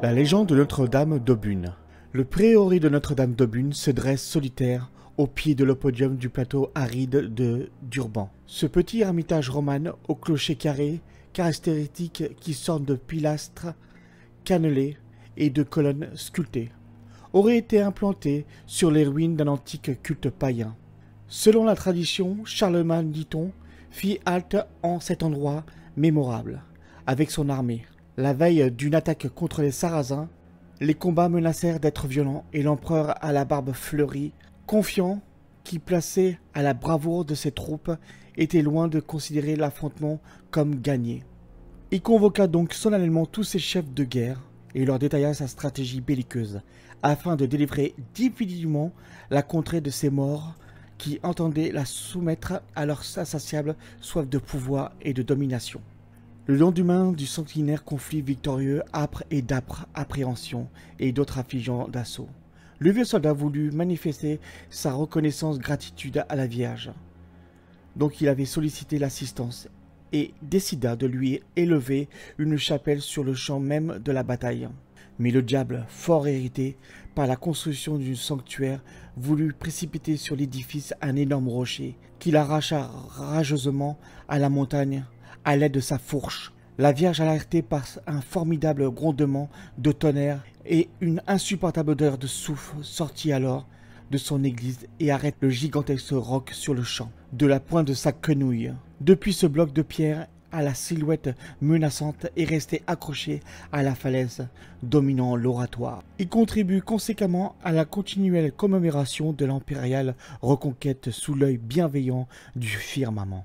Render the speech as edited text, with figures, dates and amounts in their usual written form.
La légende de Notre-Dame d'Aubune. Le prieuré de Notre-Dame d'Aubune se dresse solitaire au pied de l'oppodium du plateau aride de Durban. Ce petit ermitage romane au clocher carré, caractéristique qui sortent de pilastres cannelés et de colonnes sculptées, aurait été implanté sur les ruines d'un antique culte païen. Selon la tradition, Charlemagne, dit-on, fit halte en cet endroit mémorable, avec son armée. La veille d'une attaque contre les Sarrasins, les combats menacèrent d'être violents et l'empereur à la barbe fleurie, confiant qui placé à la bravoure de ses troupes, était loin de considérer l'affrontement comme gagné. Il convoqua donc solennellement tous ses chefs de guerre et leur détailla sa stratégie belliqueuse, afin de délivrer définitivement la contrée de ces morts qui entendaient la soumettre à leur insatiable soif de pouvoir et de domination. Le lendemain du sanguinaire conflit victorieux, âpre et d'âpre appréhension et d'autres affligeants d'assaut, le vieux soldat voulut manifester sa reconnaissance gratitude à la Vierge, dont il avait sollicité l'assistance, et décida de lui élever une chapelle sur le champ même de la bataille. Mais le diable, fort irrité par la construction du sanctuaire, voulut précipiter sur l'édifice un énorme rocher, qu'il arracha rageusement à la montagne à l'aide de sa fourche. La Vierge, alertée par un formidable grondement de tonnerre et une insupportable odeur de soufre, sortit alors de son église et arrête le gigantesque roc sur le champ, de la pointe de sa quenouille. Depuis ce bloc de pierre, à la silhouette menaçante est resté accroché à la falaise dominant l'oratoire. Il contribue conséquemment à la continuelle commémoration de l'impériale reconquête sous l'œil bienveillant du firmament.